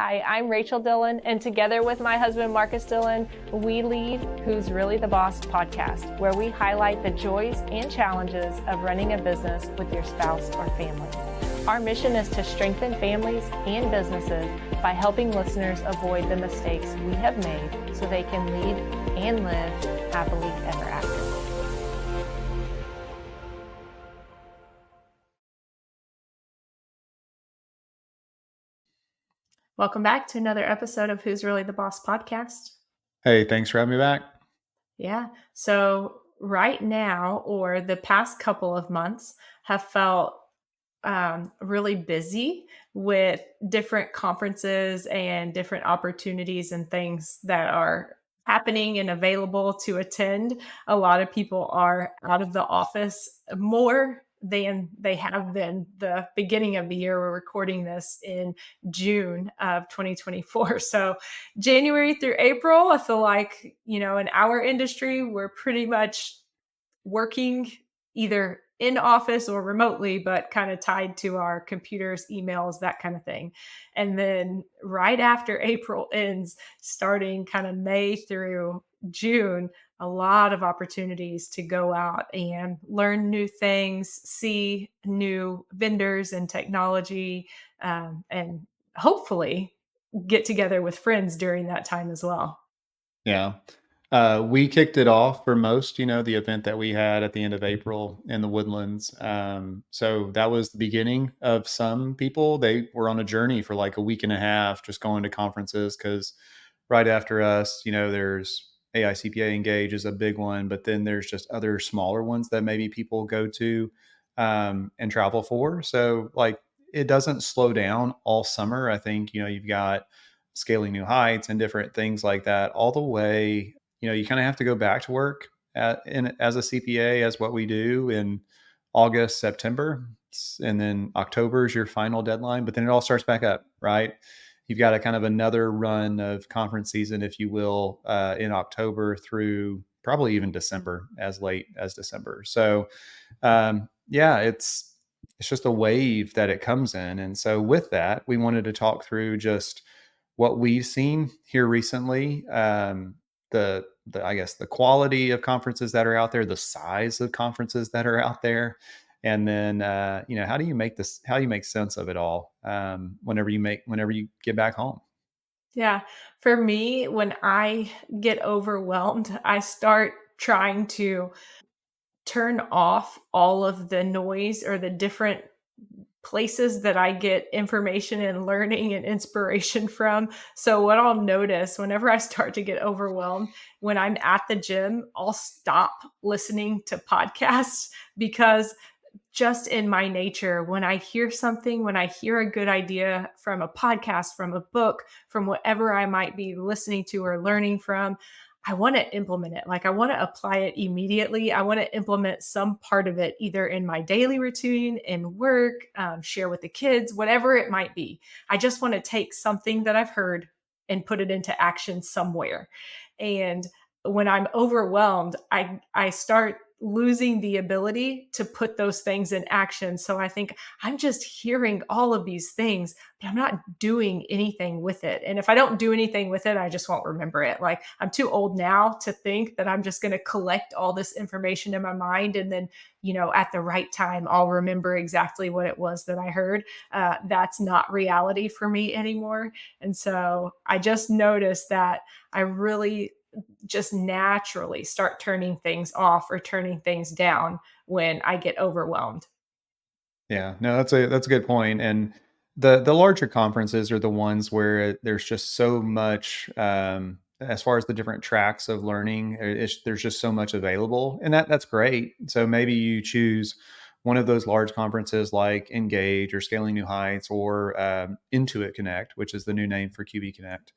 Hi, I'm Rachel Dillon, and together with my husband Marcus Dillon, we lead Who's Really the Boss podcast, where we highlight the joys and challenges of running a business with your spouse or family. Our mission is to strengthen families and businesses by helping listeners avoid the mistakes we have made so they can lead and live happily ever after. Welcome back to another episode of Who's Really the Boss podcast. Hey, thanks for having me back. Yeah. So right now, or the past couple of months, have felt really busy with different conferences and different opportunities and things that are happening and available to attend. A lot of people are out of the office more than they have been the beginning of the year. We're recording this in June of 2024. So January through April, I feel like, in our industry, we're pretty much working either in office or remotely, but kind of tied to our computers, emails, that kind of thing. And then right after April ends, starting kind of May through June, a lot of opportunities to go out and learn new things, see new vendors and technology, and hopefully get together with friends during that time as well. Yeah. We kicked it off for most, the event that we had at the end of April in the Woodlands. So that was the beginning of some people. They were on a journey for like a week and a half, just going to conferences because right after us, there's AICPA Engage is a big one, but then there's just other smaller ones that maybe people go to and travel for. So like it doesn't slow down all summer. I think, you've got scaling new heights and different things like that all the way. You kind of have to go back to work as a CPA, as what we do in August, September, and then October is your final deadline, but then it all starts back up, right? You've got a kind of another run of conference season, if you will, in October through probably even December, as late as December. So yeah, it's just a wave that it comes in. And so with that, we wanted to talk through just what we've seen here recently, the I guess the quality of conferences that are out there, the size of conferences that are out there, and then how do you make this? How do you make sense of it all whenever you get back home? Yeah. For me, when I get overwhelmed, I start trying to turn off all of the noise or the different places that I get information and learning and inspiration from. So, what I'll notice whenever I start to get overwhelmed, when I'm at the gym, I'll stop listening to podcasts because just in my nature, when I hear something, when I hear a good idea from a podcast, from a book, from whatever I might be listening to or learning from, I want to implement it. Like I want to apply it immediately. I want to implement some part of it either in my daily routine, in work, share with the kids, whatever it might be. I just want to take something that I've heard and put it into action somewhere. And when I'm overwhelmed, I start losing the ability to put those things in action. So I think I'm just hearing all of these things, but I'm not doing anything with it. And if I don't do anything with it, I just won't remember it. Like I'm too old now to think that I'm just going to collect all this information in my mind and then, at the right time, I'll remember exactly what it was that I heard. That's not reality for me anymore. And so I just noticed that I really just naturally start turning things off or turning things down when I get overwhelmed. Yeah, no, that's a good point. And the larger conferences are the ones where there's just so much as far as the different tracks of learning. There's just so much available, and that's great. So maybe you choose one of those large conferences like Engage or Scaling New Heights or Intuit Connect, which is the new name for QB Connect.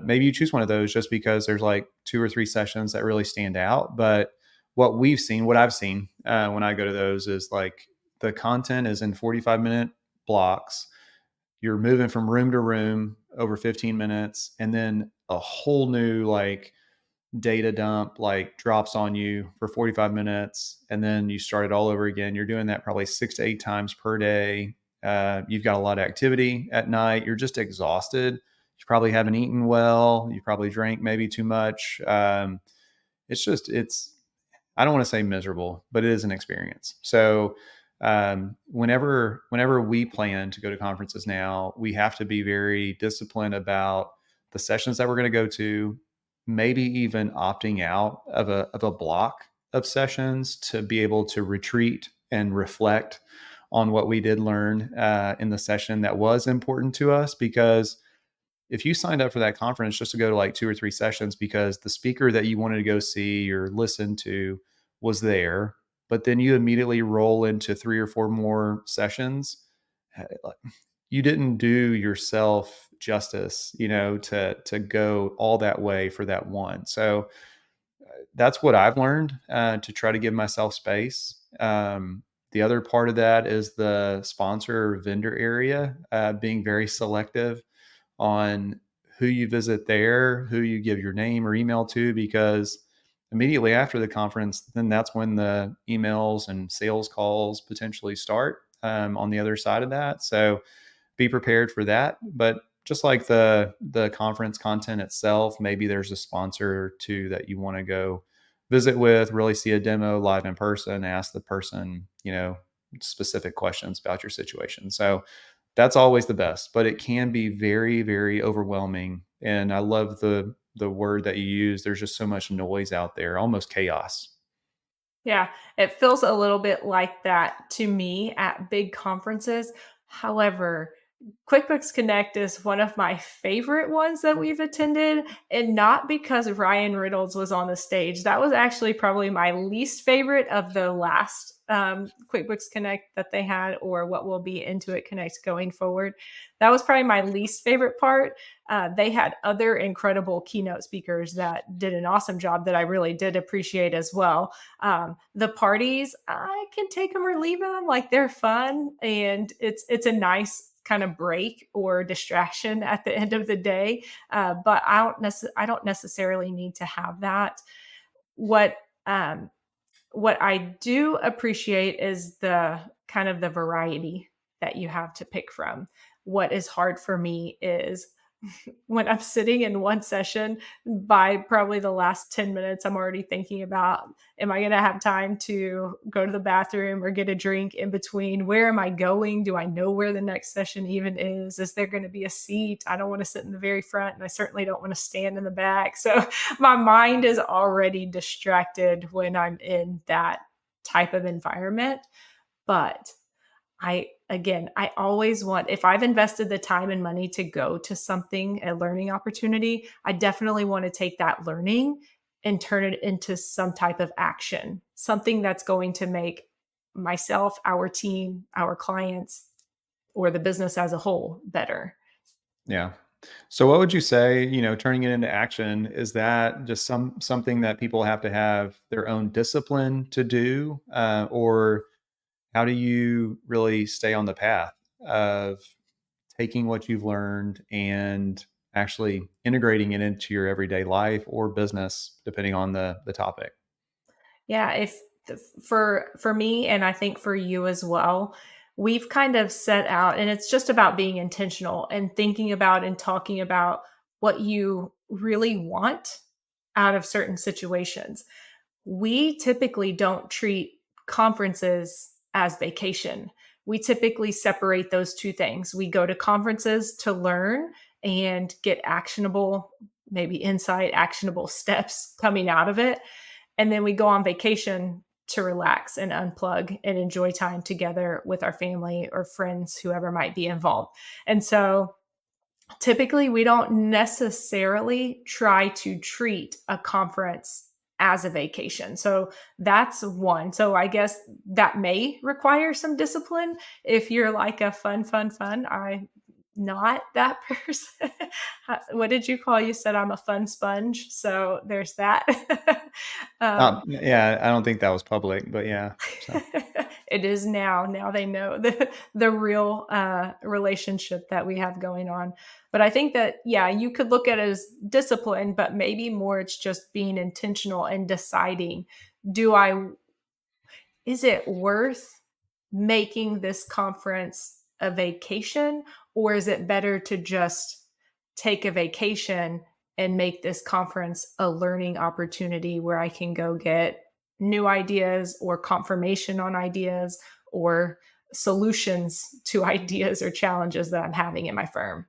Maybe you choose one of those just because there's like 2 or 3 sessions that really stand out. But what I've seen when I go to those is like the content is in 45-minute blocks. You're moving from room to room over 15 minutes, and then a whole new like data dump like drops on you for 45 minutes, and then you start it all over again. You're doing that probably 6 to 8 times per day. You've got a lot of activity at night. You're just exhausted. You probably haven't eaten well. You probably drank maybe too much. It's I don't want to say miserable, but it is an experience. So whenever we plan to go to conferences now, we have to be very disciplined about the sessions that we're going to go to, maybe even opting out of a block of sessions to be able to retreat and reflect on what we did learn in the session that was important to us. Because if you signed up for that conference just to go to like 2 or 3 sessions because the speaker that you wanted to go see or listen to was there, but then you immediately roll into 3 or 4 more sessions, like, you didn't do yourself justice, to go all that way for that one. So that's what I've learned, to try to give myself space. The other part of that is the sponsor vendor area, being very selective on who you visit there, who you give your name or email to, because immediately after the conference, then that's when the emails and sales calls potentially start, on the other side of that. So be prepared for that. But just like the conference content itself, maybe there's a sponsor or two that you want to go visit with, really see a demo live in person, ask the person, specific questions about your situation. So that's always the best, but it can be very, very overwhelming. And I love the word that you use. There's just so much noise out there, almost chaos. Yeah, it feels a little bit like that to me at big conferences. However, QuickBooks Connect is one of my favorite ones that we've attended, and not because Ryan Reynolds was on the stage. That was actually probably my least favorite of the last QuickBooks Connect that they had, or what will be Intuit Connect going forward. That was probably my least favorite part. They had other incredible keynote speakers that did an awesome job that I really did appreciate as well. The parties, I can take them or leave them. Like, they're fun, and it's a nice kind of break or distraction at the end of the day. But I don't necessarily need to have that. What um, what I do appreciate is the kind of the variety that you have to pick from. What is hard for me is when I'm sitting in one session, by probably the last 10 minutes, I'm already thinking about, am I going to have time to go to the bathroom or get a drink in between? Where am I going? Do I know where the next session even is? Is there going to be a seat? I don't want to sit in the very front, and I certainly don't want to stand in the back. So my mind is already distracted when I'm in that type of environment. But I always want, if I've invested the time and money to go to something, a learning opportunity, I definitely want to take that learning and turn it into some type of action, something that's going to make myself, our team, our clients, or the business as a whole better. Yeah. So what would you say, turning it into action, is that just something that people have to have their own discipline to do? Or how do you really stay on the path of taking what you've learned and actually integrating it into your everyday life or business, depending on the topic? Yeah, if for me, and I think for you as well, we've kind of set out, and it's just about being intentional and thinking about and talking about what you really want out of certain situations. We typically don't treat conferences as vacation. We typically separate those two things. We go to conferences to learn and get actionable, maybe insight, actionable steps coming out of it. And then we go on vacation to relax and unplug and enjoy time together with our family or friends, whoever might be involved. And so typically, we don't necessarily try to treat a conference as a vacation. So that's one. So I guess that may require some discipline if you're like a fun. I'm not that person. What did you call? You said I'm a fun sponge. So there's that. um, Yeah, I don't think that was public, but yeah. So it is now. Now they know the real relationship that we have going on. But I think that, yeah, you could look at it as discipline, but maybe more it's just being intentional and deciding, do I is it worth making this conference a vacation, or is it better to just take a vacation and make this conference a learning opportunity where I can go get new ideas or confirmation on ideas or solutions to ideas or challenges that I'm having in my firm?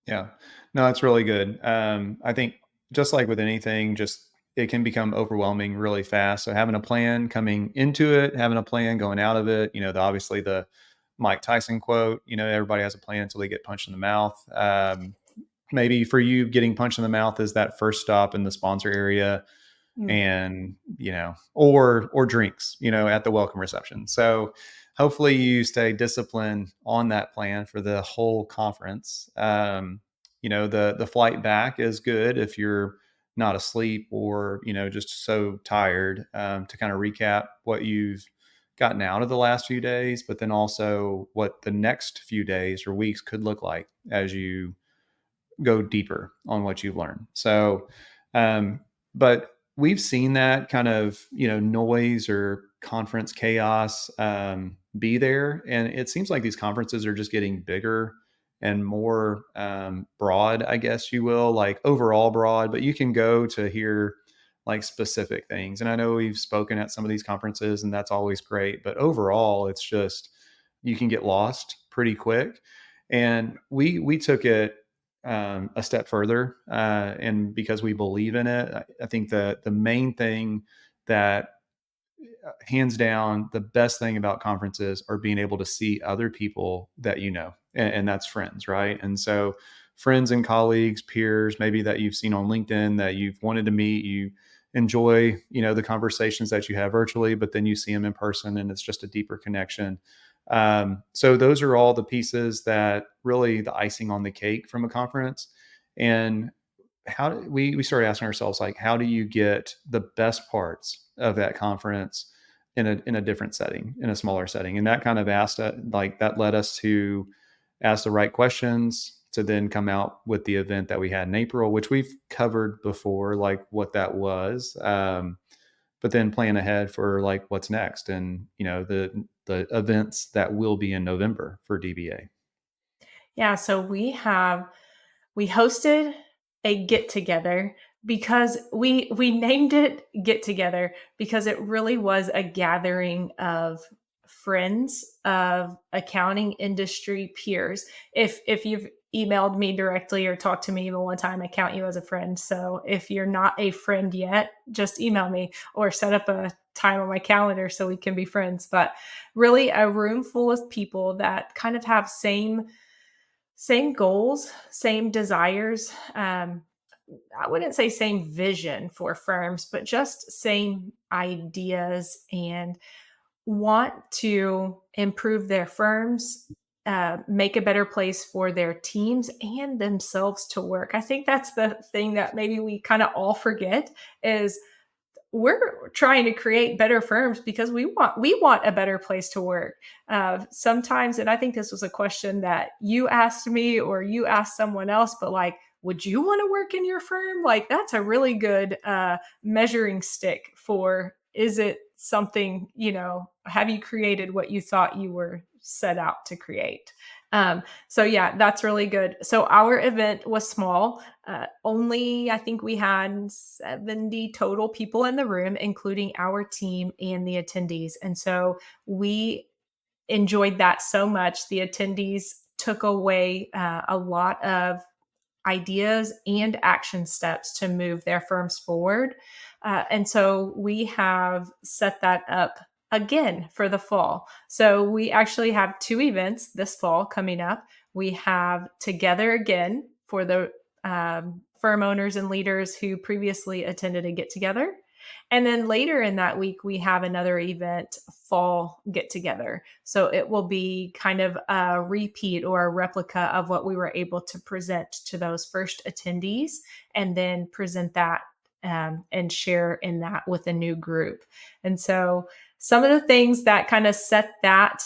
Yeah. No, that's really good. I think just like with anything, just it can become overwhelming really fast. So having a plan coming into it, having a plan going out of it, obviously the Mike Tyson quote, everybody has a plan until they get punched in the mouth. Maybe for you, getting punched in the mouth is that first stop in the sponsor area, Mm. and or drinks at the welcome reception. So hopefully you stay disciplined on that plan for the whole conference. The flight back is good if you're not asleep or just so tired, to kind of recap what you've gotten out of the last few days, but then also what the next few days or weeks could look like as you go deeper on what you've learned. So, um, but we've seen that kind of noise or conference chaos be there, and it seems like these conferences are just getting bigger and more broad, I guess you will, like overall broad. But you can go to hear like specific things, and I know we've spoken at some of these conferences, and that's always great. But overall, it's just you can get lost pretty quick, and we took it a step further, and because we believe in it, I think the main thing that hands down the best thing about conferences are being able to see other people that and that's friends, right? And so friends and colleagues, peers, maybe that you've seen on LinkedIn that you've wanted to meet, you enjoy the conversations that you have virtually, but then you see them in person and it's just a deeper connection. So those are all the pieces that really the icing on the cake from a conference. And how do we started asking ourselves, like, how do you get the best parts of that conference in a different setting, in a smaller setting? And that kind of that led us to ask the right questions to then come out with the event that we had in April, which we've covered before, like what that was. But then plan ahead for like what's next, and the events that will be in November for DBA. Yeah, so we hosted a get together because we named it get together because it really was a gathering of friends of accounting industry peers. If you've emailed me directly or talked to me even one time, I count you as a friend. So if you're not a friend yet, just email me or set up a time on my calendar so we can be friends. But really a room full of people that kind of have same goals, same desires. I wouldn't say same vision for firms, but just same ideas and want to improve their firms, make a better place for their teams and themselves to work. I think that's the thing that maybe we kind of all forget is we're trying to create better firms because we want a better place to work. Sometimes, and I think this was a question that you asked me or you asked someone else, but like, would you want to work in your firm? Like, that's a really good measuring stick for is it something, have you created what you thought you were set out to create? So yeah, that's really good. So our event was small. Only I think we had 70 total people in the room, including our team and the attendees. And so we enjoyed that so much. The attendees took away a lot of ideas and action steps to move their firms forward. And so we have set that up again for the fall. So we actually have two events this fall coming up. We have Together Again for the firm owners and leaders who previously attended a get together. And then later in that week, we have another event, Fall Get Together. So it will be kind of a repeat or a replica of what we were able to present to those first attendees, and then present that and share in that with a new group. And so some of the things that kind of set that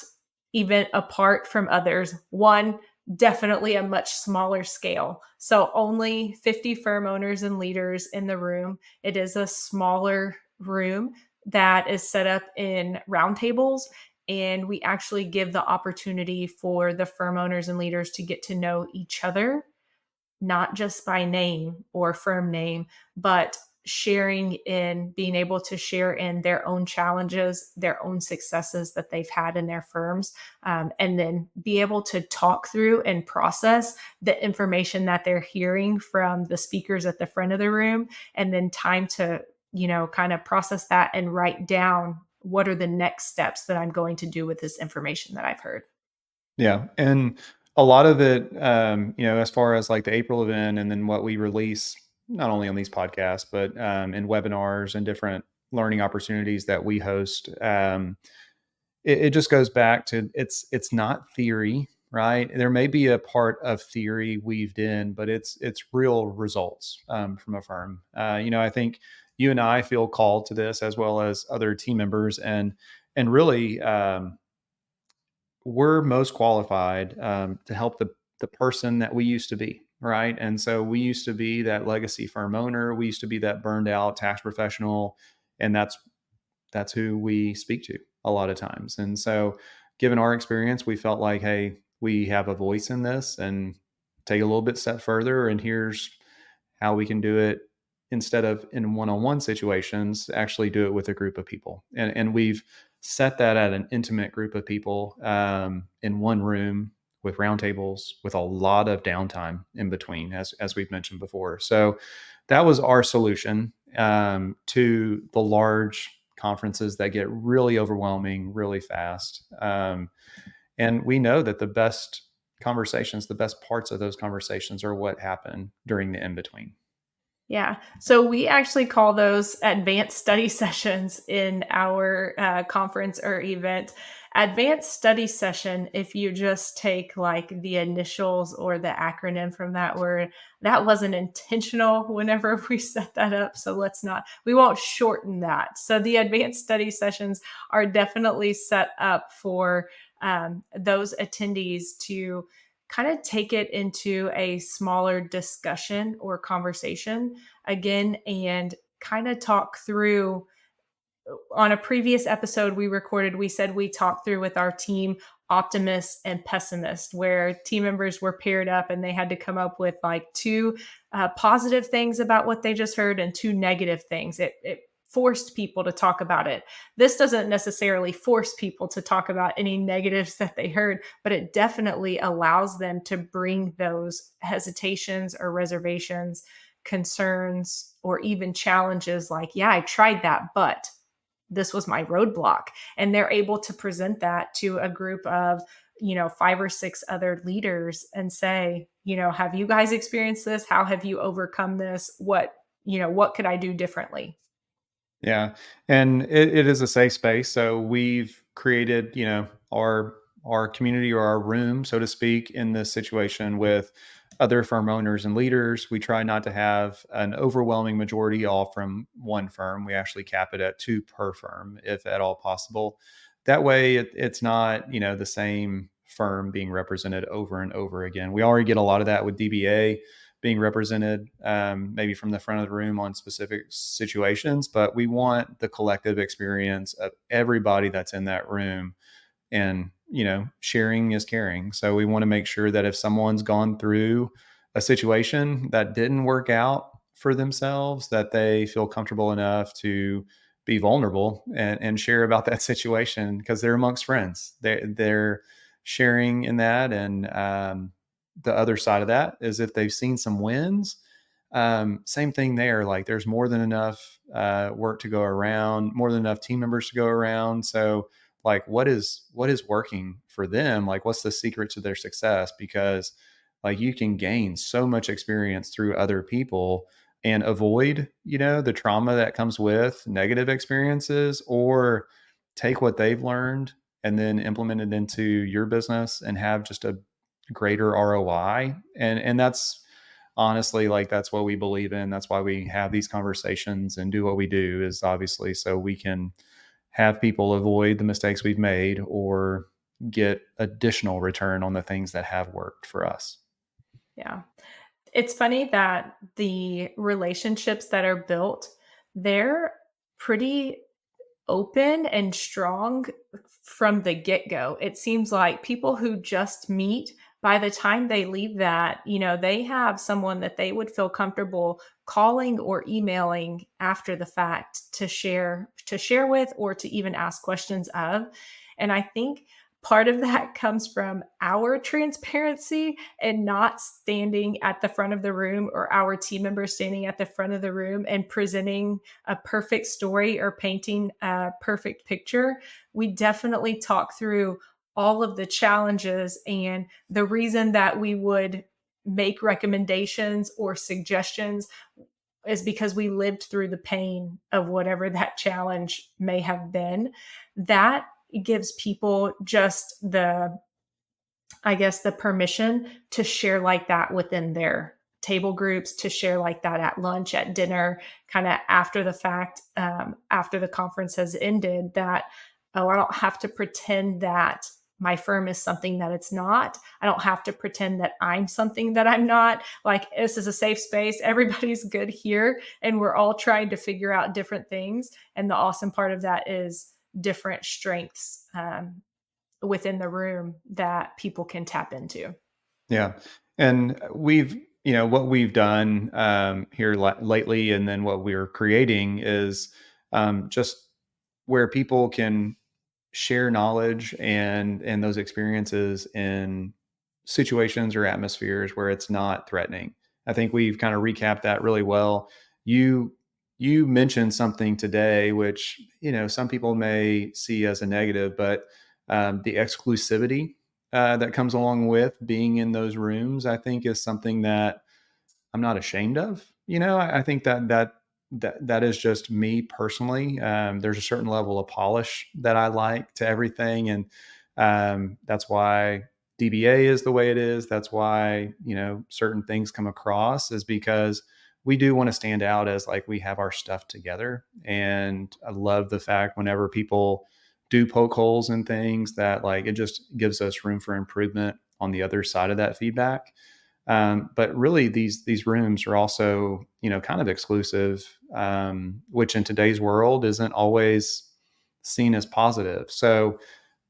event apart from others, one, definitely a much smaller scale. So only 50 firm owners and leaders in the room. It is a smaller room that is set up in roundtables. and we actually give the opportunity for the firm owners and leaders to get to know each other, not just by name or firm name, but sharing in being able to share in their own challenges, their own successes that they've had in their firms, and then be able to talk through and process the information that they're hearing from the speakers at the front of the room, and then time to, kind of process that and write down what are the next steps that I'm going to do with this information that I've heard. Yeah, and a lot of it, as far as like the April event, and then what we release, not only on these podcasts, but in webinars and different learning opportunities that we host. It just goes back to it's not theory, right? There may be a part of theory weaved in, but it's real results from a firm. I think you and I feel called to this, as well as other team members, and really. We're most qualified to help the person that we used to be, right? And so we used to be that legacy firm owner. We used to be that burned out tax professional, and that's who we speak to a lot of times. And so, given our experience, we felt like, hey, we have a voice in this, and take a little bit step further. And here's how we can do it, instead of in one-on-one situations, actually do it with a group of people. And we've set that at an intimate group of people in one room, with roundtables, with a lot of downtime in between, as we've mentioned before. So that was our solution to the large conferences that get really overwhelming really fast. And we know that the best conversations, the best parts of those conversations, are what happen during the in between. Yeah. So we actually call those advanced study sessions in our conference or event. Advanced study session, if you just take like the initials or the acronym from that word, that wasn't intentional whenever we set that up. So we won't shorten that. So the advanced study sessions are definitely set up for those attendees to kind of take it into a smaller discussion or conversation again and kind of talk through. On a previous episode we recorded, we said we talked through with our team optimist and pessimist, where team members were paired up and they had to come up with like two positive things about what they just heard and two negative things. It forced people to talk about it. This doesn't necessarily force people to talk about any negatives that they heard, but it definitely allows them to bring those hesitations or reservations, concerns, or even challenges like, yeah, I tried that, but this was my roadblock. And they're able to present that to a group of, five or six other leaders and say, have you guys experienced this? How have you overcome this? What could I do differently? Yeah, and it is a safe space. So we've created, our community, or our room, so to speak, in this situation with other firm owners and leaders. We try not to have an overwhelming majority all from one firm. We actually cap it at two per firm, if at all possible. That way, it's not, the same firm being represented over and over again. We already get a lot of that with DBA being represented, maybe from the front of the room on specific situations, but we want the collective experience of everybody that's in that room. And sharing is caring, so we want to make sure that if someone's gone through a situation that didn't work out for themselves, that they feel comfortable enough to be vulnerable and share about that situation, because they're amongst friends. They're sharing in that. And the other side of that is, if they've seen some wins, same thing there. Like, there's more than enough work to go around, more than enough team members to go around. So, like, what is working for them? Like, what's the secret to their success? Because, like, you can gain so much experience through other people, and avoid, the trauma that comes with negative experiences, or take what they've learned and then implement it into your business and have just a greater ROI. And that's honestly, like, that's what we believe in. That's why we have these conversations and do what we do, is obviously so we can have people avoid the mistakes we've made, or get additional return on the things that have worked for us. Yeah. It's funny that the relationships that are built, they're pretty open and strong from the get-go. It seems like people who just meet, by the time they leave that, they have someone that they would feel comfortable calling or emailing after the fact to share with or to even ask questions of. And I think part of that comes from our transparency and not standing at the front of the room, or our team members standing at the front of the room and presenting a perfect story or painting a perfect picture. We definitely talk through all of the challenges, and the reason that we would make recommendations or suggestions is because we lived through the pain of whatever that challenge may have been. That gives people just the permission to share like that within their table groups, to share like that at lunch, at dinner, kind of after the fact, after the conference has ended, that, oh, I don't have to pretend that my firm is something that it's not. I don't have to pretend that I'm something that I'm not. Like, this is a safe space. Everybody's good here. And we're all trying to figure out different things. And the awesome part of that is different strengths within the room that people can tap into. Yeah. And what we've done here lately, and then what we're creating is just where people can share knowledge and those experiences in situations or atmospheres where it's not threatening. I think we've kind of recapped that really well. You mentioned something today which, some people may see as a negative, but the exclusivity that comes along with being in those rooms, I think, is something that I'm not ashamed of. I think that is just me personally. There's a certain level of polish that I like to everything, and that's why DBA is the way it is. That's why certain things come across, is because we do want to stand out as like we have our stuff together. And I love the fact whenever people do poke holes in things, that like it just gives us room for improvement on the other side of that feedback. But really, these rooms are also, kind of exclusive, which in today's world isn't always seen as positive. So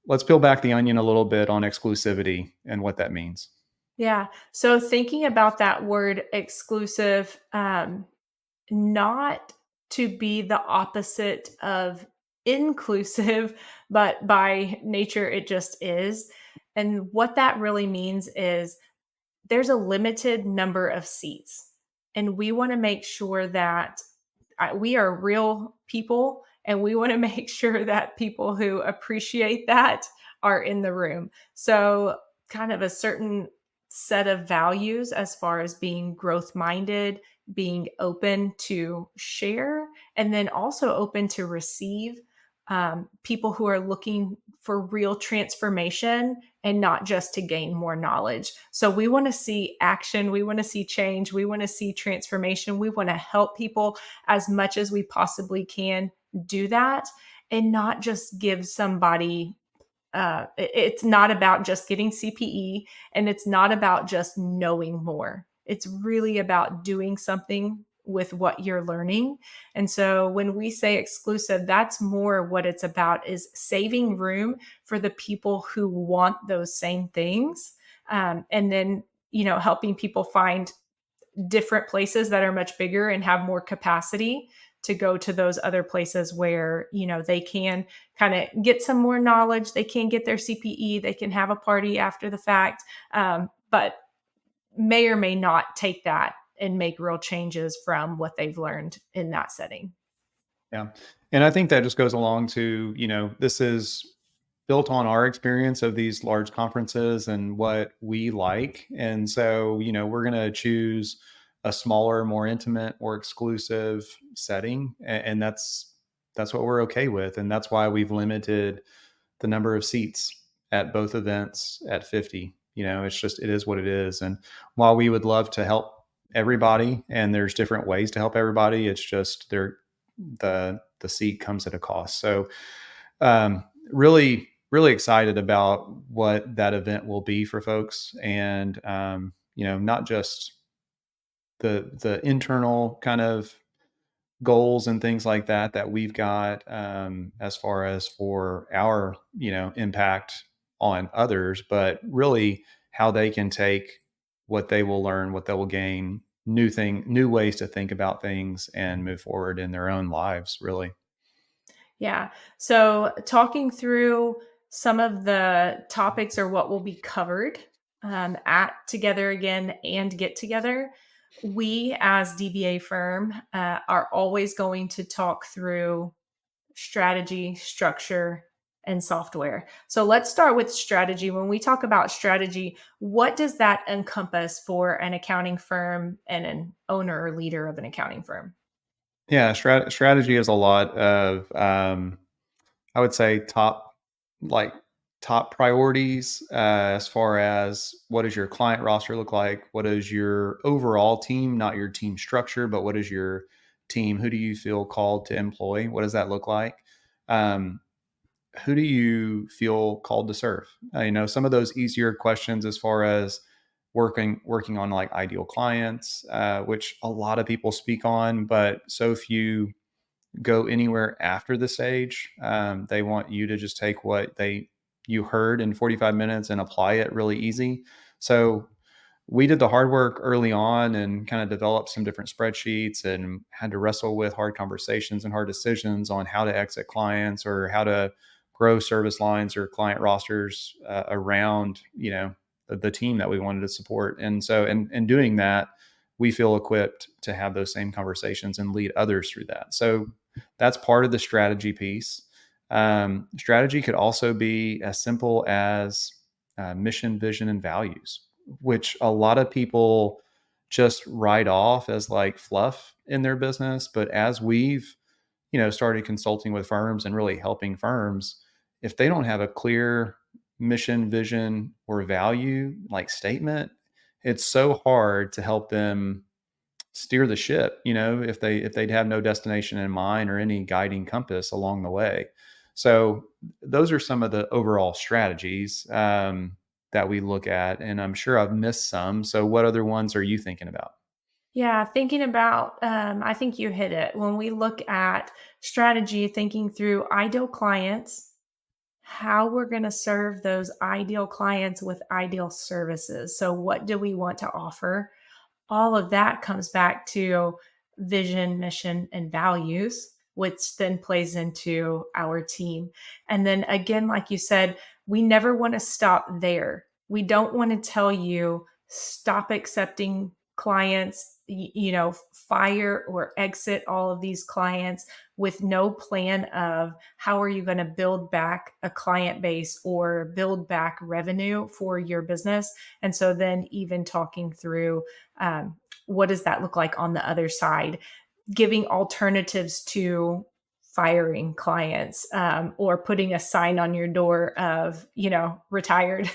let's peel back the onion a little bit on exclusivity and what that means. Yeah. So thinking about that word exclusive, not to be the opposite of inclusive, but by nature, it just is. And what that really means is there's a limited number of seats. And we want to make sure that we are real people, and we want to make sure that people who appreciate that are in the room. So, kind of a certain set of values as far as being growth minded, being open to share, and then also open to receive people who are looking for real transformation and not just to gain more knowledge. So we want to see action, we want to see change, we want to see transformation, we want to help people as much as we possibly can do that, and not just give somebody it's not about just getting CPE, and it's not about just knowing more. It's really about doing something with what you're learning. And so when we say exclusive, that's more what it's about, is saving room for the people who want those same things. And then, helping people find different places that are much bigger and have more capacity to go to those other places where they can kind of get some more knowledge, they can get their CPE, they can have a party after the fact, but may or may not take that and make real changes from what they've learned in that setting. Yeah. And I think that just goes along to, this is built on our experience of these large conferences and what we like. And so, we're going to choose a smaller, more intimate, more exclusive setting. And that's what we're okay with. And that's why we've limited the number of seats at both events at 50. It is what it is. And while we would love to help everybody, and there's different ways to help everybody, it's just the seat comes at a cost. So really, really excited about what that event will be for folks. And not just the internal kind of goals and things like that that we've got, as far as for our impact on others, but really how they can take what they will learn, what they will gain, new ways to think about things and move forward in their own lives. Really, Yeah. So, talking through some of the topics or what will be covered at Together Again and Get Together, we as DBA firm are always going to talk through strategy, structure, and software. So, let's start with strategy. When we talk about strategy, what does that encompass for an accounting firm and an owner or leader of an accounting firm? yeah. Strategy is a lot of I would say like top priorities, as far as what does your client roster look like? What is your overall team, not your team structure, but what is your team? Who do you feel called to employ? What does that look like? Um, who do you feel called to serve? Some of those easier questions as far as working on like ideal clients, which a lot of people speak on, but so few go anywhere after the stage. They want you to just take what you heard in 45 minutes and apply it really easy. So we did the hard work early on and kind of developed some different spreadsheets and had to wrestle with hard conversations and hard decisions on how to exit clients or how to grow service lines or client rosters around the team that we wanted to support. And so in doing that, we feel equipped to have those same conversations and lead others through that. So that's part of the strategy piece. Strategy could also be as simple as mission, vision, and values, which a lot of people just write off as like fluff in their business. But as we've, started consulting with firms and really helping firms, if they don't have a clear mission, vision, or value like statement, it's so hard to help them steer the ship, if they'd have no destination in mind or any guiding compass along the way. So those are some of the overall strategies that we look at, and I'm sure I've missed some. So what other ones are you thinking about? Yeah, thinking about, I think you hit it. When we look at strategy, thinking through ideal clients, how we're going to serve those ideal clients with ideal services. So, what do we want to offer? All of that comes back to vision, mission, and values, which then plays into our team. And then again, like you said, we never want to stop there. We don't want to tell you, stop accepting clients, fire or exit all of these clients with no plan of how are you going to build back a client base or build back revenue for your business. And so then even talking through what does that look like on the other side, giving alternatives to firing clients, or putting a sign on your door of retired,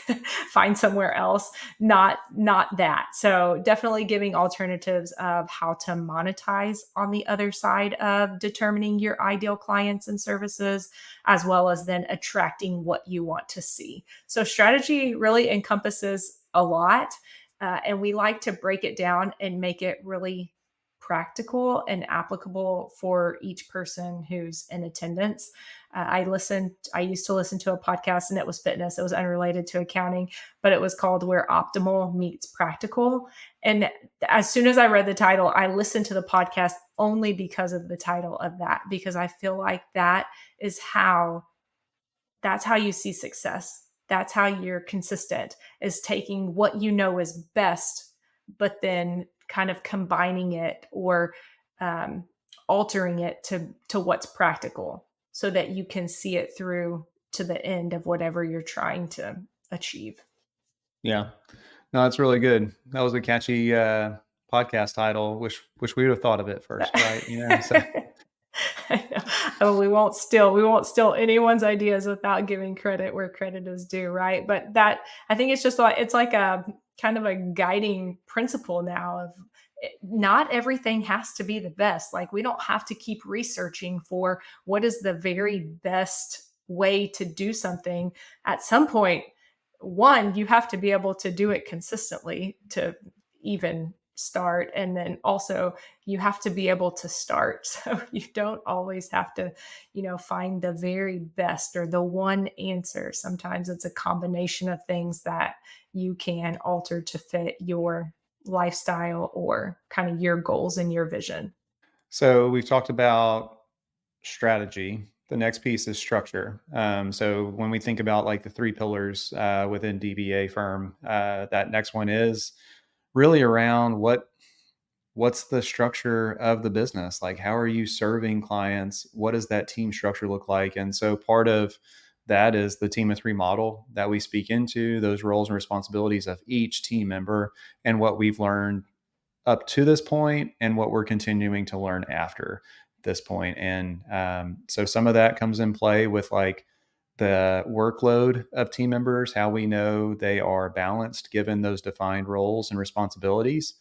find somewhere else. Not that. So definitely giving alternatives of how to monetize on the other side of determining your ideal clients and services, as well as then attracting what you want to see. So strategy really encompasses a lot, and we like to break it down and make it really practical and applicable for each person who's in attendance. I used to listen to a podcast and it was fitness. It was unrelated to accounting, but it was called Where Optimal Meets Practical. And as soon as I read the title, I listened to the podcast only because of the title of that, because I feel like is how that's how you see success. That's how you're consistent, is taking what you know is best, but then kind of combining it or um, altering it to what's practical so that you can see it through to the end of whatever you're trying to achieve. Yeah, no, that's really good. That was a catchy podcast title. Wish we would have thought of it first, right? So I know. Oh, we won't steal anyone's ideas without giving credit where credit is due, right? But that I think it's like a kind of a guiding principle now of not everything has to be the best. Like we don't have to keep researching for what is the very best way to do something. At some point, one, you have to be able to do it consistently to even start. And then also you have to be able to start. So you don't always have to, find the very best or the one answer. Sometimes it's a combination of things that you can alter to fit your lifestyle or kind of your goals and your vision. So we've talked about strategy. The next piece is structure. So when we think about like the three pillars within DBA firm, that next one is really around what's the structure of the business? Like, how are you serving clients? What does that team structure look like? And so part of that is the team of three model that we speak into, those roles and responsibilities of each team member, and what we've learned up to this point and what we're continuing to learn after this point. And so some of that comes in play with like the workload of team members, how we know they are balanced given those defined roles and responsibilities.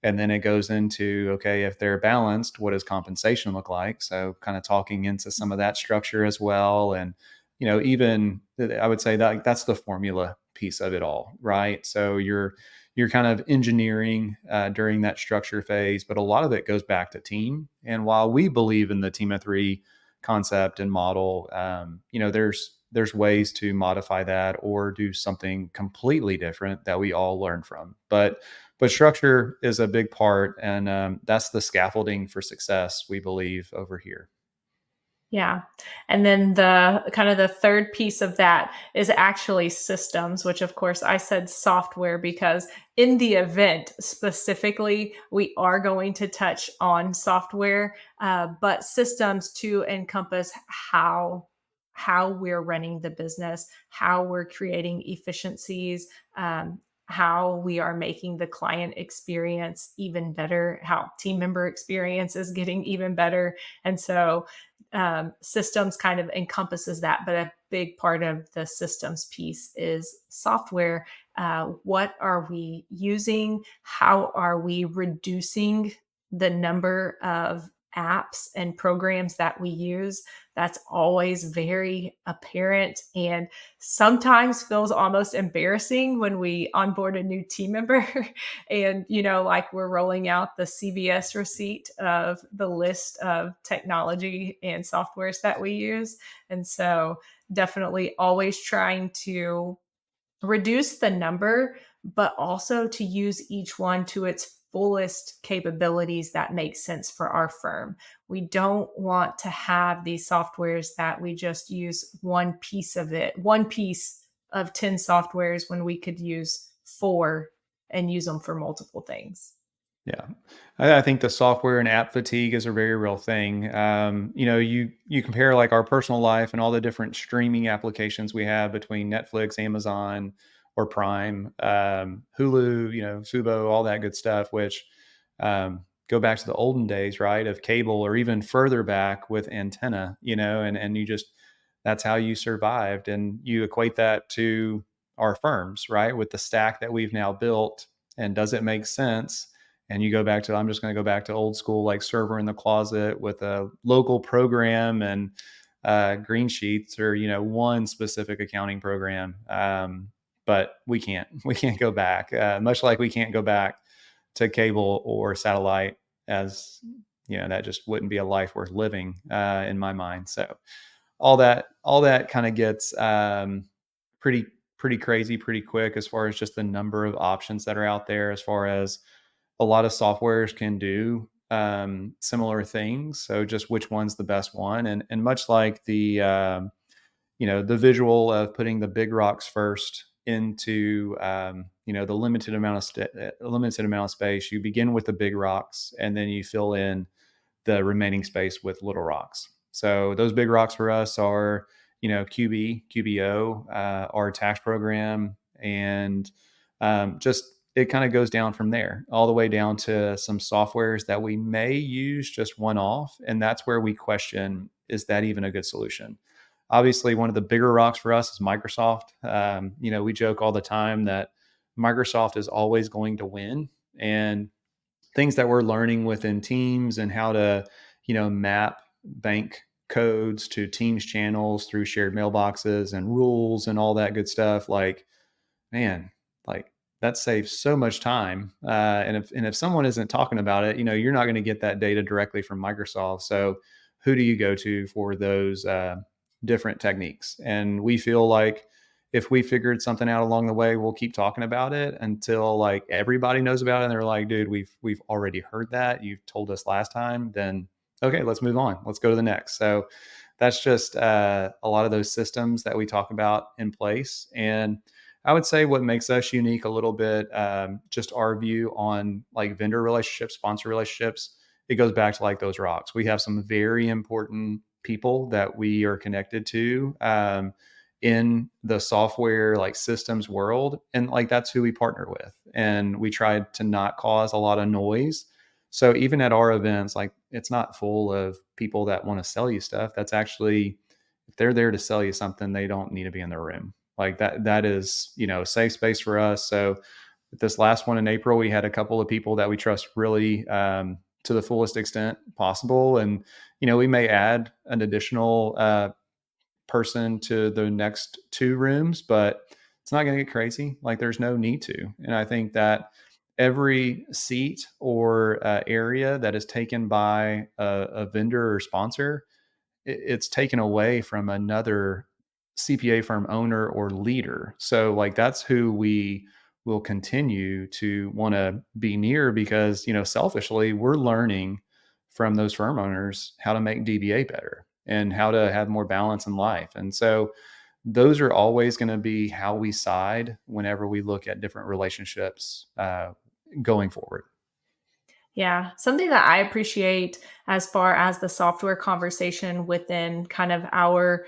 And then it goes into, okay, if they're balanced, what does compensation look like? So kind of talking into some of that structure as well. And, even I would say that like, that's the formula piece of it all, right? So you're kind of engineering during that structure phase, but a lot of it goes back to team. And while we believe in the team of three concept and model, there's ways to modify that or do something completely different that we all learn from. But structure is a big part, and that's the scaffolding for success we believe over here. Yeah. And then the kind of the third piece of that is actually systems, which of course I said software because in the event specifically, we are going to touch on software, but systems to encompass how we're running the business, how we're creating efficiencies, how we are making the client experience even better, how team member experience is getting even better. And so systems kind of encompasses that, but a big part of the systems piece is software. What are we using? How are we reducing the number of apps and programs that we use? That's always very apparent and sometimes feels almost embarrassing when we onboard a new team member and like we're rolling out the CVS receipt of the list of technology and softwares that we use. And so definitely always trying to reduce the number, but also to use each one to its fullest capabilities that make sense for our firm. We don't want to have these softwares that we just use one piece of it, one piece of 10 softwares when we could use four and use them for multiple things. Yeah, I think the software and app fatigue is a very real thing. You compare like our personal life and all the different streaming applications we have between Netflix, Amazon, or Prime, Hulu, Fubo, all that good stuff. Which go back to the olden days, right, of cable, or even further back with antenna. And you just that's how you survived, and you equate that to our firms, right, with the stack that we've now built. And does it make sense? And you go back to, I'm just going to go back to old school, like server in the closet with a local program and green sheets, or one specific accounting program. But we can't go back, much like we can't go back to cable or satellite, as that just wouldn't be a life worth living in my mind. So all that kind of gets pretty pretty crazy pretty quick, as far as just the number of options that are out there, as far as a lot of softwares can do similar things. So just which one's the best one, and much like the visual of putting the big rocks first into the limited amount of space. You begin with the big rocks, and then you fill in the remaining space with little rocks. So those big rocks for us are, QBO, our tax program, and just it kind of goes down from there, all the way down to some softwares that we may use just one off. And that's where we question, is that even a good solution? Obviously, one of the bigger rocks for us is Microsoft. We joke all the time that Microsoft is always going to win. And things that we're learning within teams, and how to map bank codes to teams channels through shared mailboxes and rules and all that good stuff, like, man, like that saves so much time. And if someone isn't talking about it, you're not going to get that data directly from Microsoft. So who do you go to for those different techniques? And we feel like if we figured something out along the way, we'll keep talking about it until like everybody knows about it and they're like, dude, we've already heard that. You told us last time. Then okay, let's move on. Let's go to the next. So that's just a lot of those systems that we talk about in place. And I would say what makes us unique a little bit, just our view on like vendor relationships, sponsor relationships. It goes back to like those rocks. We have some very important people that we are connected to in the software like systems world, and like that's who we partner with. And we try to not cause a lot of noise. So even at our events, like it's not full of people that want to sell you stuff. That's actually, if they're there to sell you something, they don't need to be in their room. Like that is, a safe space for us. So this last one in April, we had a couple of people that we trust really to the fullest extent possible. And, we may add an additional person to the next two rooms, but it's not going to get crazy. Like there's no need to. And I think that every seat or area that is taken by a vendor or sponsor, it's taken away from another CPA firm owner or leader. So like that's who we will continue to want to be near because, selfishly we're learning from those firm owners how to make DBA better and how to have more balance in life. And so those are always going to be how we side whenever we look at different relationships going forward. Yeah, something that I appreciate as far as the software conversation within kind of our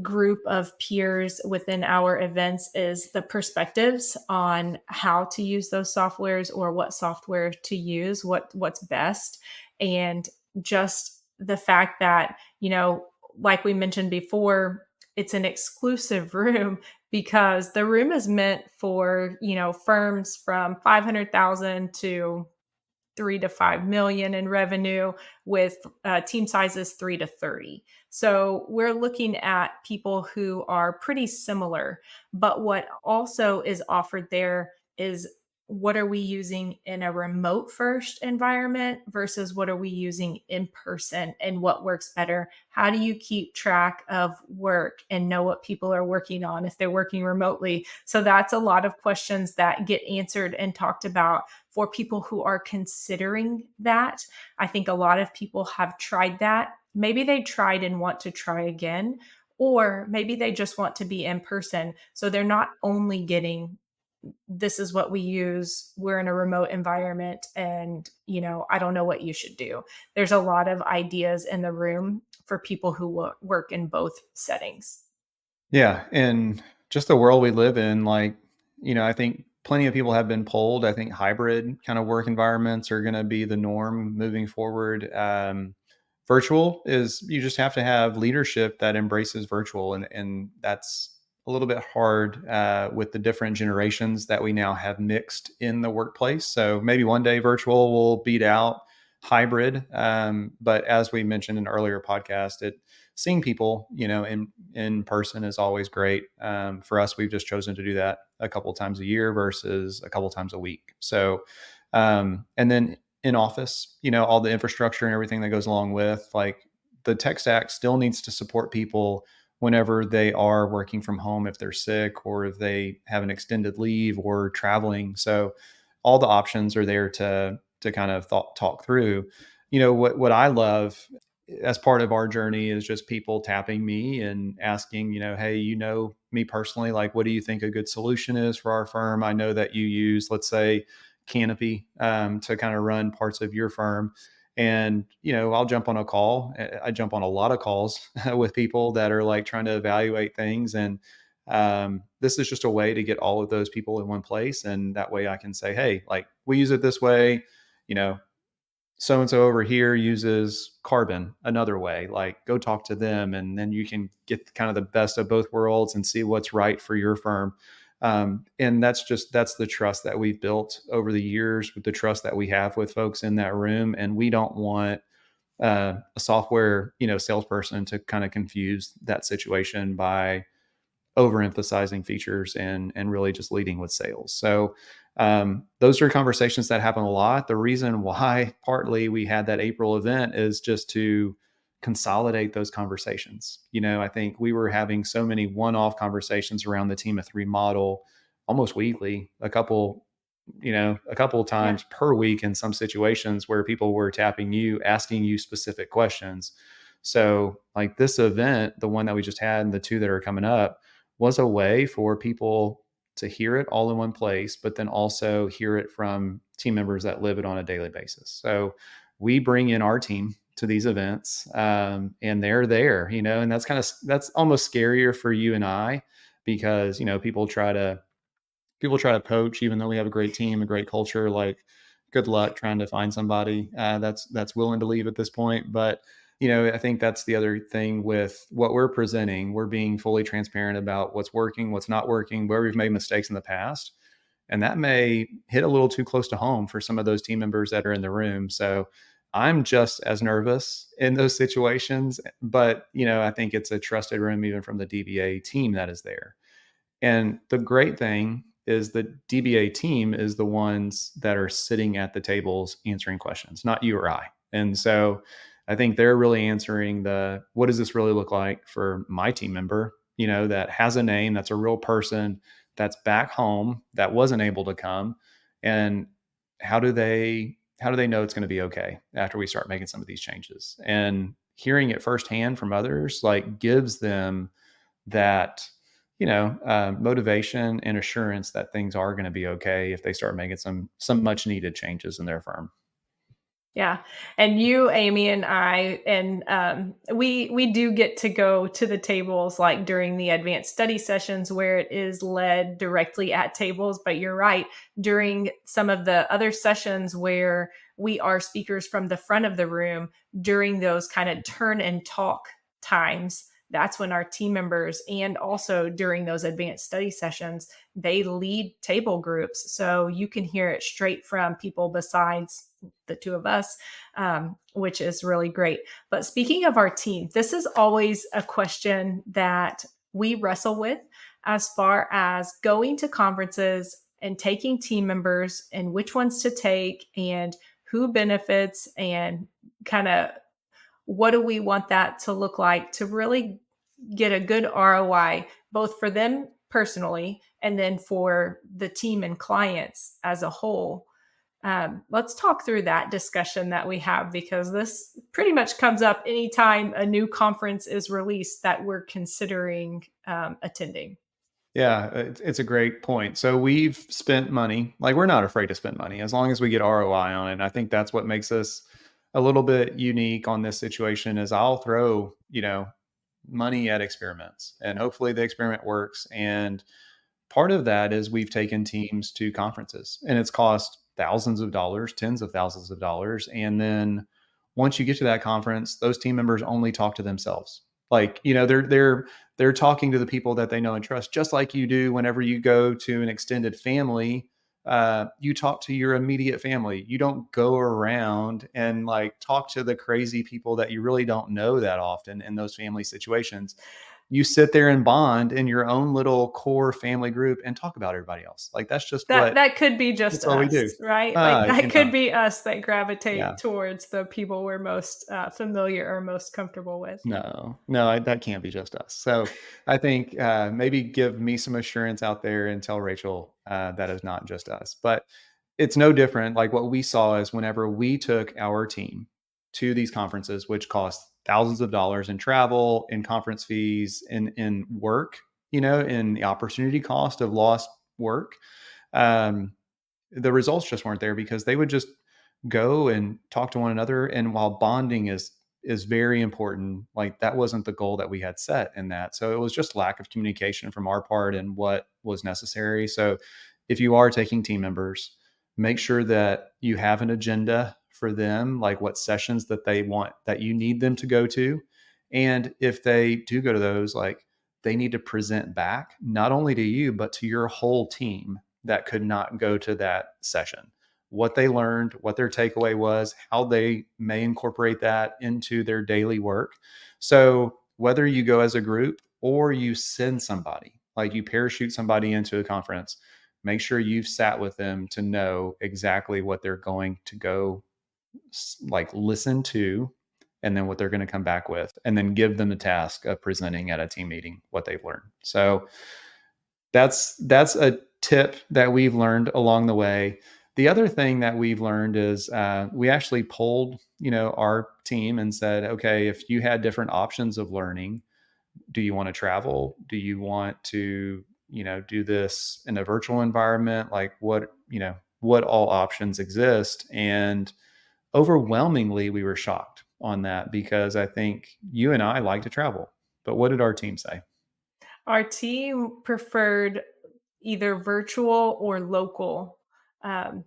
group of peers within our events is the perspectives on how to use those softwares or what software to use, what's best, and just the fact that like we mentioned before, it's an exclusive room because the room is meant for firms from 500,000 to 3 to 5 million in revenue with team sizes 3 to 30. So we're looking at people who are pretty similar. But what also is offered there is what are we using in a remote first environment versus what are we using in person and what works better? How do you keep track of work and know what people are working on if they're working remotely? So that's a lot of questions that get answered and talked about for people who are considering that. I think a lot of people have tried that. Maybe they tried and want to try again, or maybe they just want to be in person. So they're not only getting this is what we use, we're in a remote environment, and I don't know what you should do. There's a lot of ideas in the room for people who work in both settings. Yeah, and just the world we live in, like, I think plenty of people have been polled. I think hybrid kind of work environments are going to be the norm moving forward. Virtual is you just have to have leadership that embraces virtual, and that's a little bit hard with the different generations that we now have mixed in the workplace. So maybe one day virtual will beat out hybrid. But as we mentioned in an earlier podcast, seeing people, in person is always great. For us, we've just chosen to do that a couple of times a year versus a couple of times a week. So, and then in office, all the infrastructure and everything that goes along with like the tech stack still needs to support people whenever they are working from home, if they're sick or if they have an extended leave or traveling. So all the options are there to kind of talk through. What I love as part of our journey is just people tapping me and asking, hey, me personally, like, what do you think a good solution is for our firm? I know that you use, let's say, Canopy to kind of run parts of your firm. And, I'll jump on a call. I jump on a lot of calls with people that are like trying to evaluate things. And this is just a way to get all of those people in one place. And that way I can say, hey, like, we use it this way, you know, so and so over here uses carbon another way, like go talk to them and then you can get kind of the best of both worlds and see what's right for your firm. And that's the trust that we've built over the years with the trust that we have with folks in that room. And we don't want a software salesperson to kind of confuse that situation by overemphasizing features and really just leading with sales. So those are conversations that happen a lot. The reason why partly we had that April event is just to consolidate those conversations. I think we were having so many one-off conversations around the team of three model almost weekly, a couple of Yeah. times per week in some situations where people were tapping you, asking you specific questions. So, like this event, the one that we just had and the two that are coming up, was a way for people to hear it all in one place, but then also hear it from team members that live it on a daily basis. So, we bring in our team to these events, and they're there, and that's almost scarier for you and I because people try to poach, even though we have a great team, a great culture. Like, good luck trying to find somebody that's willing to leave at this point. But I think that's the other thing with what we're presenting. We're being fully transparent about what's working, what's not working, where we've made mistakes in the past, and that may hit a little too close to home for some of those team members that are in the room. So I'm just as nervous in those situations, but I think it's a trusted room even from the DBA team that is there. And the great thing is the DBA team is the ones that are sitting at the tables answering questions, not you or I. And so I think they're really answering the what does this really look like for my team member, that has a name, that's a real person, that's back home, that wasn't able to come. And how do they know it's going to be okay after we start making some of these changes? And hearing it firsthand from others like gives them that motivation and assurance that things are going to be okay if they start making some much needed changes in their firm. Yeah, and you, Amy, and I, and we do get to go to the tables like during the advanced study sessions where it is led directly at tables. But you're right, during some of the other sessions where we are speakers from the front of the room, during those kind of turn and talk times, that's when our team members, and also during those advanced study sessions, they lead table groups. So you can hear it straight from people besides the two of us, which is really great. But speaking of our team, this is always a question that we wrestle with as far as going to conferences and taking team members and which ones to take and who benefits and kind of what do we want that to look like to really get a good ROI, both for them personally and then for the team and clients as a whole. Let's talk through that discussion that we have because this pretty much comes up anytime a new conference is released that we're considering attending. Yeah, it's a great point. So we've spent money, like we're not afraid to spend money as long as we get ROI on it. And I think that's what makes us a little bit unique on this situation is I'll throw, money at experiments and hopefully the experiment works. And part of that is we've taken teams to conferences and it's cost thousands of dollars, tens of thousands of dollars. And then once you get to that conference, those team members only talk to themselves. Like, they're talking to the people that they know and trust, just like you do whenever you go to an extended family. You talk to your immediate family. You don't go around and like talk to the crazy people that you really don't know that often in those family situations. You sit there and bond in your own little core family group and talk about everybody else. Like that's just That could be just that's what we us, do. right? Like that could No, be us that yeah, gravitate towards the people we're most familiar or most comfortable with. no, that can't be just us. So I think maybe give me some assurance out there and tell Rachel that is not just us. But it's no different. Like what we saw is whenever we took our team to these conferences, which cost thousands of dollars in travel, in conference fees, in work, in the opportunity cost of lost work. Um, the results just weren't there because they would just go and talk to one another. And while bonding is very important, like that wasn't the goal that we had set in that. So it was just lack of communication from our part and what was necessary. So if you are taking team members, make sure that you have an agenda for them, like what sessions that they want that you need them to go to. And if they do go to those, like they need to present back not only to you, but to your whole team that could not go to that session. What they learned, what their takeaway was, how they may incorporate that into their daily work. So, whether you go as a group or you send somebody, Like you parachute somebody into a conference, make sure you've sat with them to know exactly what they're going to go like listen to, and then what they're going to come back with, and then give them the task of presenting at a team meeting what they've learned. So that's a tip that we've learned along the way. The other thing that we've learned is we actually polled, our team and said, okay, if you had different options of learning, do you want to travel? Do you want to, do this in a virtual environment? Like what all options exist? And overwhelmingly, we were shocked on that because I think you and I like to travel. But what did our team say? Our team preferred either virtual or local um,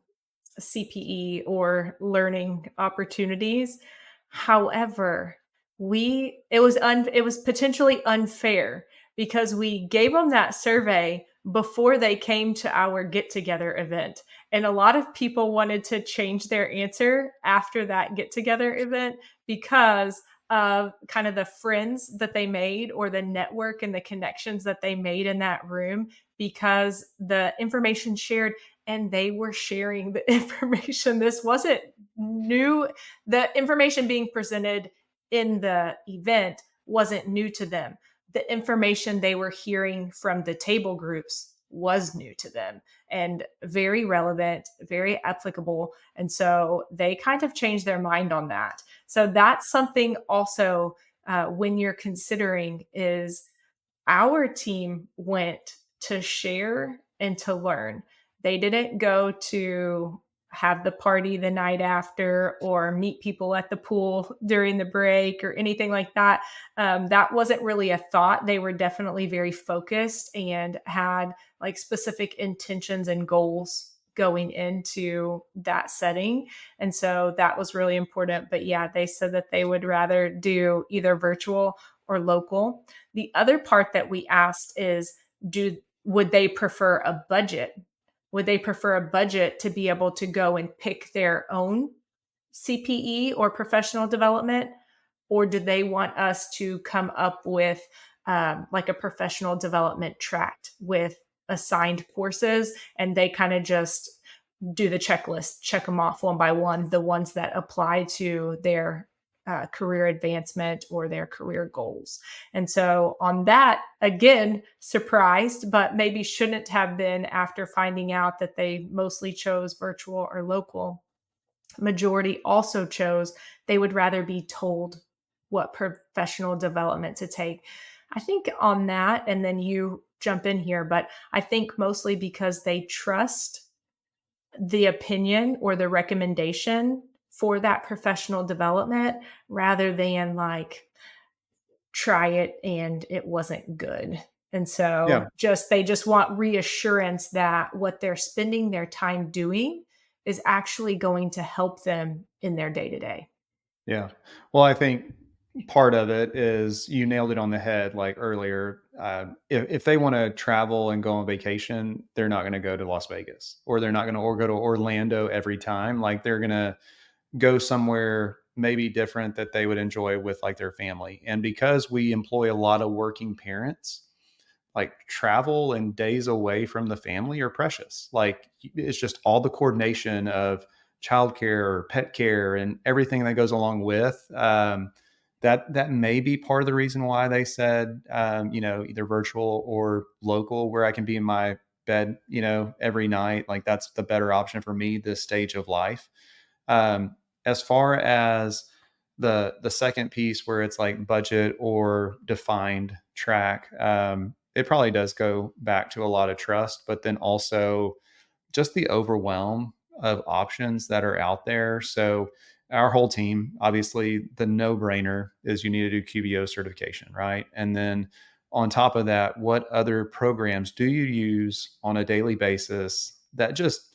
CPE or learning opportunities. However, it was potentially unfair because we gave them that survey before they came to our get together event. And a lot of people wanted to change their answer after that get together event because of kind of the friends that they made or the network and the connections that they made in that room, because the information shared and they were sharing the information. This wasn't new. The information being presented in the event wasn't new to them. The information they were hearing from the table groups was new to them and very relevant, very applicable. And so they kind of changed their mind on that. So that's something also when you're considering is our team went to share and to learn. They didn't go to have the party the night after or meet people at the pool during the break or anything like that. That wasn't really a thought. They were definitely very focused and had like specific intentions and goals going into that setting. And so that was really important. But yeah, they said that they would rather do either virtual or local. The other part that we asked is do would they prefer a budget? Would they prefer a budget to be able to go and pick their own CPE or professional development? Or do they want us to come up with like a professional development tract with assigned courses and they kind of just do the checklist, check them off one by one, the ones that apply to their career advancement or their career goals. And so, on that, again, surprised, but maybe shouldn't have been after finding out that they mostly chose virtual or local. Majority also chose they would rather be told what professional development to take. I think on that, and then you jump in here, but I think mostly because they trust the opinion or the recommendation for that professional development rather than like try it and it wasn't good. And so Yeah. just they just want reassurance that what they're spending their time doing is actually going to help them in their day to day. Yeah. Well, I think part of it is you nailed it on the head like earlier. If they want to travel and go on vacation, they're not going to go to Las Vegas, or they're not going to or go to Orlando every time. Like they're going to go somewhere maybe different that they would enjoy with like their family. And because we employ a lot of working parents, like travel and days away from the family are precious. Like it's just all the coordination of childcare or pet care and everything that goes along with that may be part of the reason why they said either virtual or local, where I can be in my bed every night. Like that's the better option for me this stage of life. As far as the second piece where it's like budget or defined track, it probably does go back to a lot of trust, but then also just the overwhelm of options that are out there. So our whole team, obviously the no-brainer is you need to do QBO certification, right? And then on top of that, what other programs do you use on a daily basis that just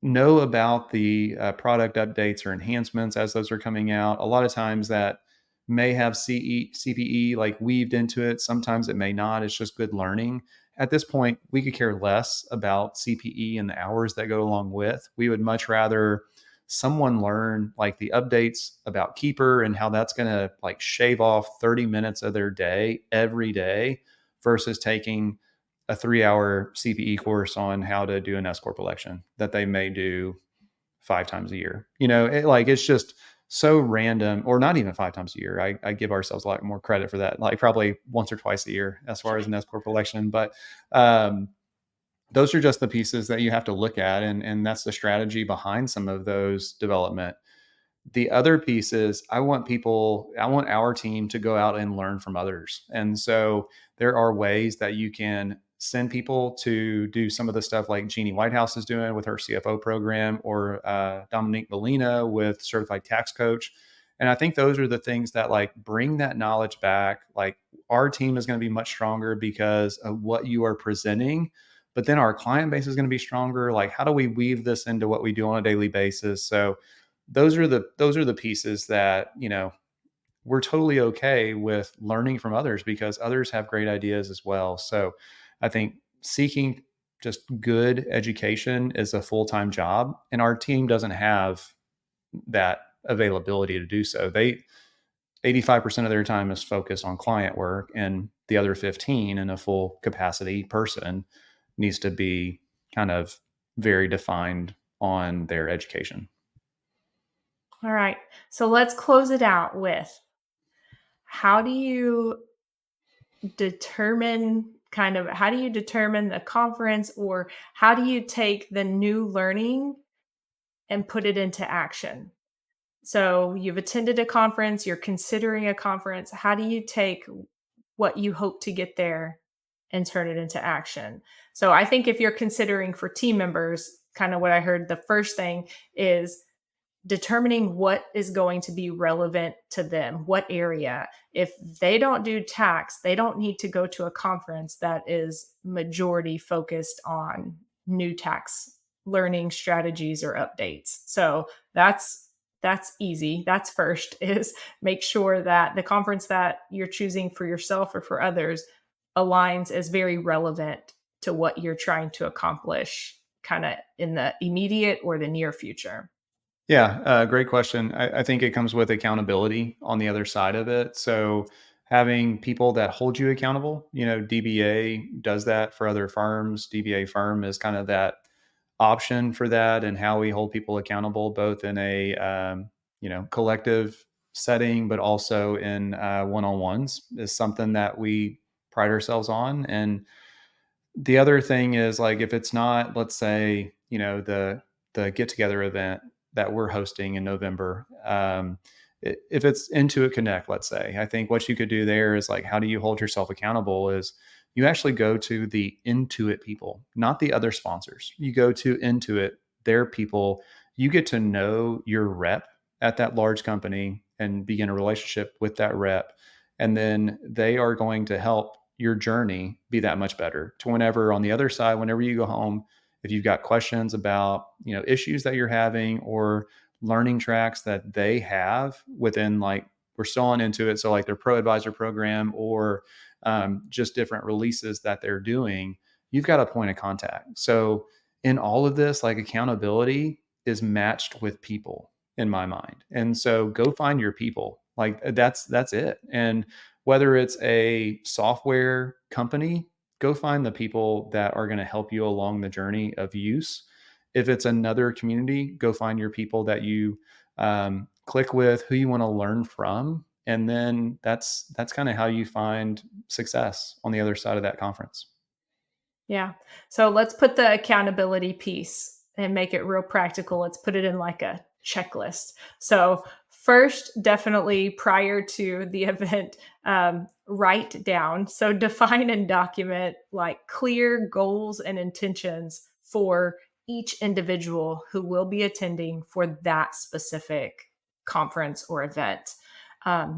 know about the product updates or enhancements as those are coming out? A lot of times that may have CPE like weaved into it. Sometimes it may not. It's just good learning. At this point, we could care less about CPE and the hours that go along with. We would much rather someone learn like the updates about Keeper and how that's going to like shave off 30 minutes of their day every day versus taking a 3 hour CPE course on how to do an S corp election that they may do 5 times a year. It's just so random, or not even 5 times a year. I give ourselves a lot more credit for that, like probably once or twice a year as far as an S corp election. But um, those are just the pieces that you have to look at, and that's the strategy behind some of those development. The other piece is I want our team to go out and learn from others. And so there are ways that you can send people to do some of the stuff like Jeannie Whitehouse is doing with her CFO program, or Dominique Molina with Certified Tax Coach. And I think those are the things that like bring that knowledge back. Like, our team is going to be much stronger because of what you are presenting, but then our client base is going to be stronger. Like, how do we weave this into what we do on a daily basis? So those are the pieces that, we're totally okay with learning from others because others have great ideas as well. So I think seeking just good education is a full-time job, and our team doesn't have that availability to do so. They 85% of their time is focused on client work, and the other 15 in a full capacity person needs to be kind of very defined on their education. All right. So let's close it out with, how do you how do you determine the conference, or how do you take the new learning and put it into action? So you've attended a conference, you're considering a conference. How do you take what you hope to get there and turn it into action? So I think if you're considering for team members, kind of what I heard, the first thing is determining what is going to be relevant to them, what area. If they don't do tax, they don't need to go to a conference that is majority focused on new tax learning strategies or updates. So that's easy. That's first, is make sure that the conference that you're choosing for yourself or for others aligns as very relevant to what you're trying to accomplish kind of in the immediate or the near future. Yeah, great question. I think it comes with accountability on the other side of it. So having people that hold you accountable, DBA does that for other firms. DBA firm is kind of that option for that, and how we hold people accountable, both in a collective setting, but also in one-on-ones, is something that we pride ourselves on. And the other thing is, like, if it's not, let's say, the get together event that we're hosting in November, if it's Intuit Connect, let's say, I think what you could do there is, like, how do you hold yourself accountable? Is you actually go to the Intuit people, not the other sponsors. You go to Intuit, their people. You get to know your rep at that large company and begin a relationship with that rep, and then they are going to help your journey be that much better, to whenever on the other side, whenever you go home, if you've got questions about, issues that you're having, or learning tracks that they have within, like, we're still on into it, so like their pro advisor program, or just different releases that they're doing, you've got a point of contact. So in all of this, like, accountability is matched with people in my mind. And so go find your people. Like, that's it. And whether it's a software company, go find the people that are going to help you along the journey of use. If it's another community, go find your people that you click with, who you want to learn from, and then that's kind of how you find success on the other side of that conference. Yeah. So let's put the accountability piece and make it real practical. Let's put it in like a checklist. So, first, definitely prior to the event, write down. So, define and document like clear goals and intentions for each individual who will be attending for that specific conference or event.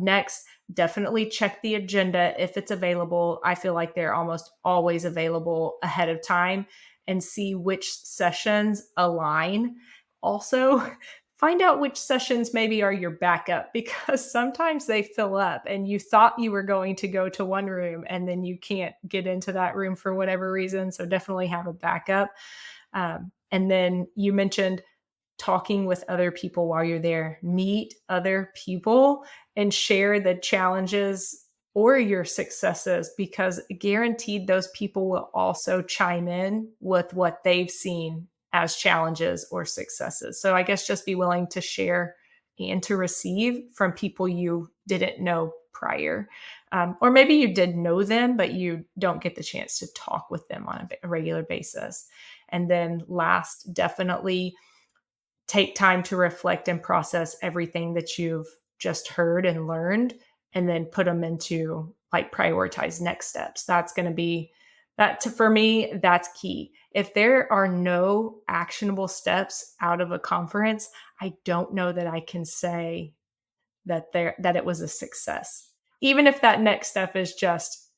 Next, definitely check the agenda if it's available. I feel like they're almost always available ahead of time, and see which sessions align. Also, find out which sessions maybe are your backup, because sometimes they fill up and you thought you were going to go to one room and then you can't get into that room for whatever reason. So definitely have a backup. And then you mentioned talking with other people while you're there. Meet other people and share the challenges or your successes, because guaranteed those people will also chime in with what they've seen as challenges or successes. So I guess just be willing to share and to receive from people you didn't know prior. Or maybe you did know them, but you don't get the chance to talk with them on a regular basis. And then last, definitely take time to reflect and process everything that you've just heard and learned, and then put them into like prioritize next steps. That's going to be for me, that's key. If there are no actionable steps out of a conference, I don't know that I can say that it was a success. Even if that next step is just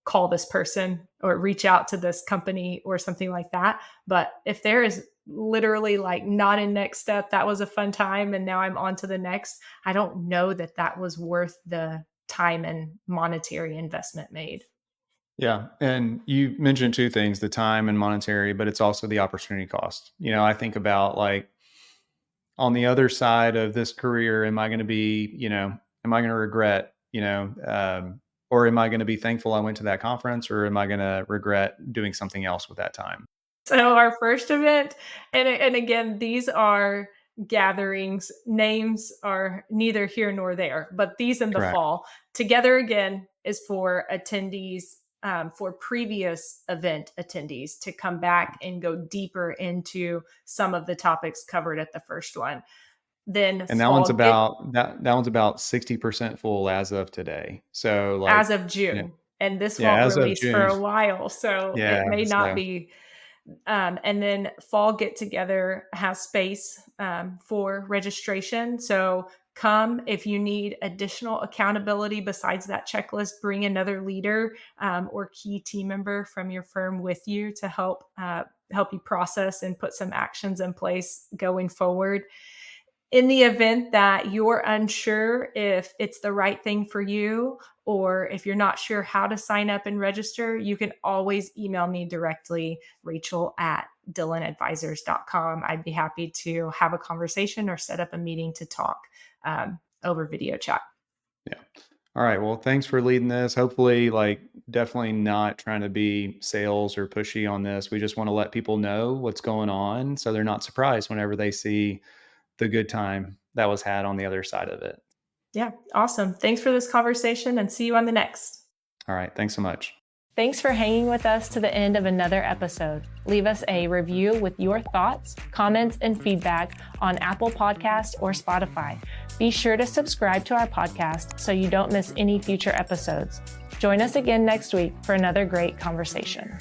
call this person or reach out to this company or something like that. But if there is literally like not a next step, that was a fun time and now I'm on to the next, I don't know that that was worth the time and monetary investment made. Yeah, and you mentioned 2 things, the time and monetary, but it's also the opportunity cost. I think about, like, on the other side of this career, am I gonna be, am I gonna regret, or am I gonna be thankful I went to that conference, or am I gonna regret doing something else with that time? So our first event, and again, these are gatherings. Names are neither here nor there, but these in the Correct. fall. Together again is for attendees, for previous event attendees to come back and go deeper into some of the topics covered at the first one. Then And that one's fall get one's about 60% full as of today. So, as like, of yeah, June, and this yeah, won't as of release for June. a while, so Yeah, it may not so be. And then fall get together has space for registration. So come if you need additional accountability besides that checklist. Bring another leader or key team member from your firm with you to help you process and put some actions in place going forward. In the event that you're unsure if it's the right thing for you, or if you're not sure how to sign up and register, you can always email me directly, Rachel at dillonadvisors.com. I'd be happy to have a conversation or set up a meeting to talk over video chat. yeah. All right. Well, thanks for leading this. Hopefully, like, definitely not trying to be sales or pushy on this. We just want to let people know what's going on so they're not surprised whenever they see the good time that was had on the other side of it. Yeah, awesome. Thanks for this conversation and see you on the next. All right. Thanks so much. Thanks for hanging with us to the end of another episode. Leave us a review with your thoughts, comments, and feedback on Apple Podcasts or Spotify. Be sure to subscribe to our podcast so you don't miss any future episodes. Join us again next week for another great conversation.